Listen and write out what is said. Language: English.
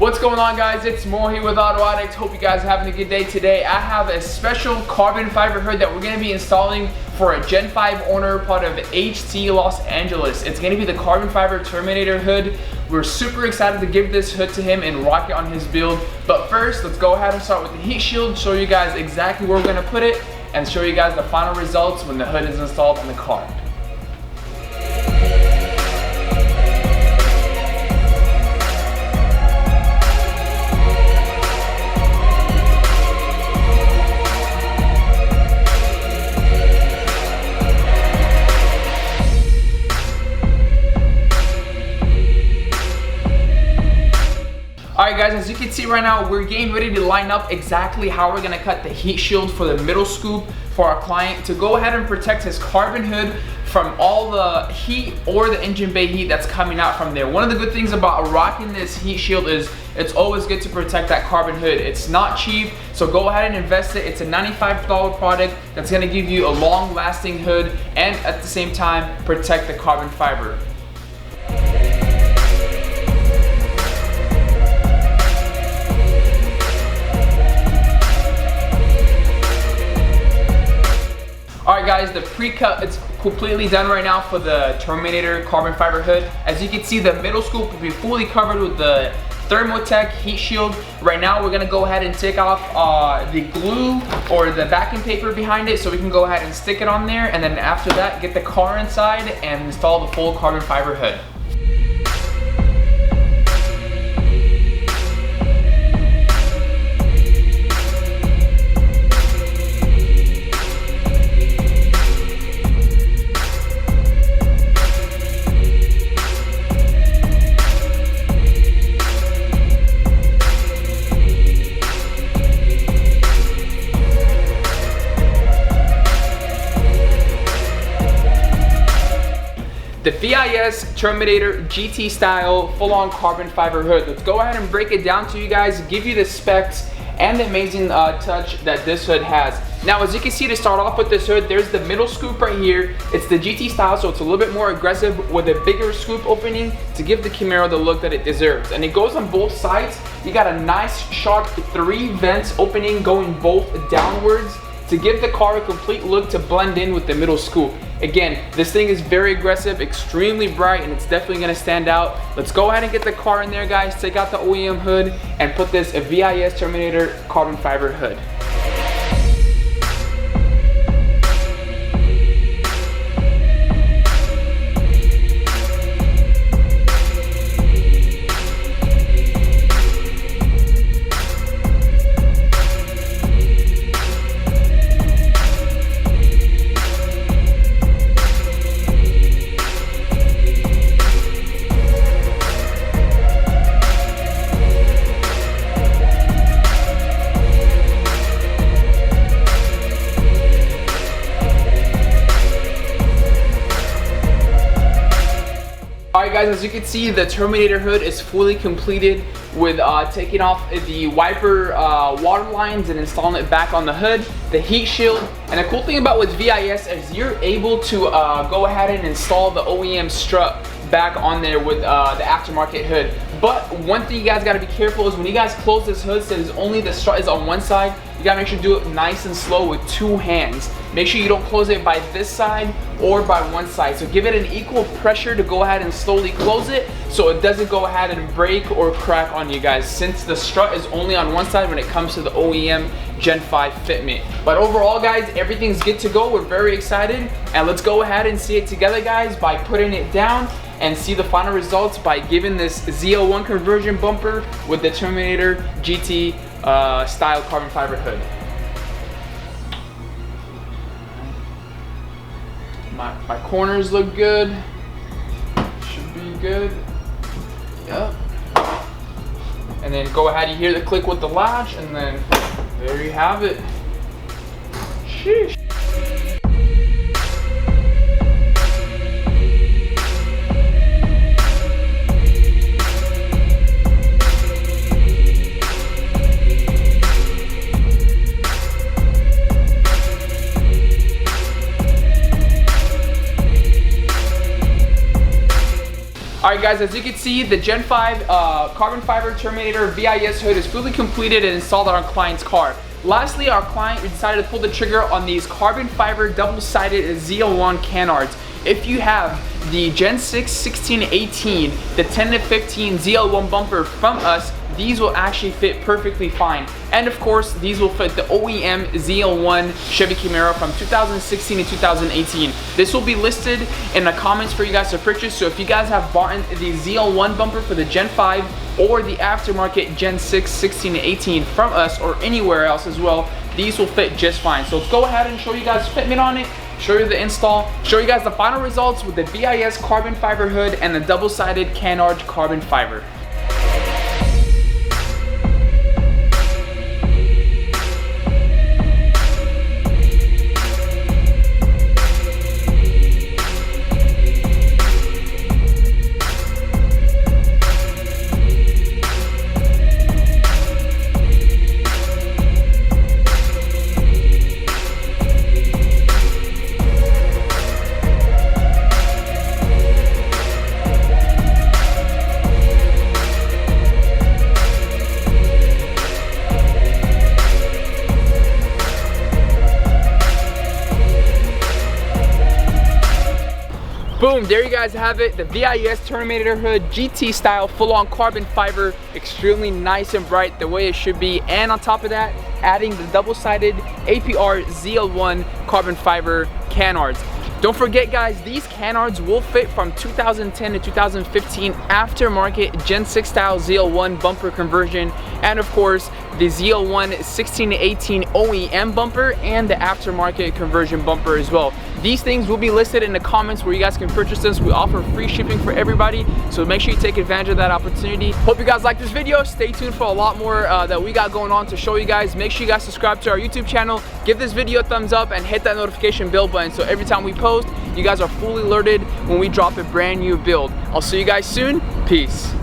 What's going on, guys? It's Mo here with Auto Addict. Hope you guys are having a good day. Today I have a special carbon fiber hood that we're going to be installing for a Gen 5 owner, part of HT Los Angeles. It's going to be the carbon fiber Terminator hood. We're super excited to give this hood to him and rock it on his build. But first, let's go ahead and start with the heat shield, show you guys exactly where we're going to put it, and show you guys the final results when the hood is installed in the car. Alright guys, as you can see right now, we're getting ready to line up exactly how we're going to cut the heat shield for the middle scoop for our client to go ahead and protect his carbon hood from all the heat or the engine bay heat that's coming out from there. One of the good things about rocking this heat shield is it's always good to protect that carbon hood. It's not cheap, so go ahead and invest it. It's a $95 product that's going to give you a long lasting hood and at the same time protect the carbon fiber. Alright guys, the pre-cut is completely done right now for the Terminator carbon fiber hood. As you can see, the middle scoop will be fully covered with the Thermotech heat shield. Right now we're going to go ahead and take off the glue or the backing paper behind it so we can go ahead and stick it on there, and then after that get the car inside and install the full carbon fiber hood. The VIS Terminator GT style full-on carbon fiber hood. Let's go ahead and break it down to you guys, give you the specs and the amazing touch that this hood has. Now, as you can see, to start off with this hood, there's the middle scoop right here. It's the GT style, so it's a little bit more aggressive with a bigger scoop opening to give the Camaro the look that it deserves. And it goes on both sides. You got a nice sharp 3 vents opening going both downwards to give the car a complete look to blend in with the middle scoop. Again, this thing is very aggressive, extremely bright, and it's definitely gonna stand out. Let's go ahead and get the car in there, guys. Take out the OEM hood and put this VIS Terminator carbon fiber hood. Alright guys, as you can see, the Terminator hood is fully completed with taking off the wiper water lines and installing it back on the hood, the heat shield. And the cool thing about with VIS is you're able to go ahead and install the OEM strut back on there with the aftermarket hood. But one thing you guys got to be careful is when you guys close this hood, since only the strut is on one side, you gotta make sure to do it nice and slow with 2 hands. Make sure you don't close it by this side or by one side. So give it an equal pressure to go ahead and slowly close it so it doesn't go ahead and break or crack on you guys, since the strut is only on one side when it comes to the OEM Gen 5 fitment. But overall guys, everything's good to go. We're very excited, and let's go ahead and see it together guys by putting it down and see the final results by giving this ZL1 conversion bumper with the Terminator GT style carbon fiber hood. My corners look good. Should be good. Yep. And then go ahead, you hear the click with the latch, and then there you have it. Sheesh. Alright guys, as you can see, the Gen 5 carbon fiber Terminator VIS hood is fully completed and installed on our client's car. Lastly, our client decided to pull the trigger on these carbon fiber double-sided ZL1 canards. If you have the Gen 6 1618, the 10 to 15 ZL1 bumper from us, these will actually fit perfectly fine. And of course, these will fit the OEM ZL1 Chevy Camaro from 2016 to 2018. This will be listed in the comments for you guys to purchase. So if you guys have bought the ZL1 bumper for the Gen 5 or the aftermarket Gen 6 16 to 18 from us or anywhere else as well, these will fit just fine. So let's go ahead and show you guys fitment on it, show you the install, show you guys the final results with the VIS carbon fiber hood and the double-sided canard carbon fiber. Boom, there you guys have it, the VIS Terminator Hood GT style full-on carbon fiber, extremely nice and bright the way it should be, and on top of that, adding the double-sided APR ZL1 carbon fiber canards. Don't forget guys, these canards will fit from 2010 to 2015 aftermarket Gen 6 style ZL1 bumper conversion, and of course the ZL1 16 to 18 OEM bumper and the aftermarket conversion bumper as well. These things will be listed in the comments where you guys can purchase this. We offer free shipping for everybody, so make sure you take advantage of that opportunity. Hope you guys like this video. Stay tuned for a lot more that we got going on to show you guys. Make sure you guys subscribe to our YouTube channel, give this video a thumbs up, and hit that notification bell button so every time we post, you guys are fully alerted when we drop a brand new build. I'll see you guys soon. Peace.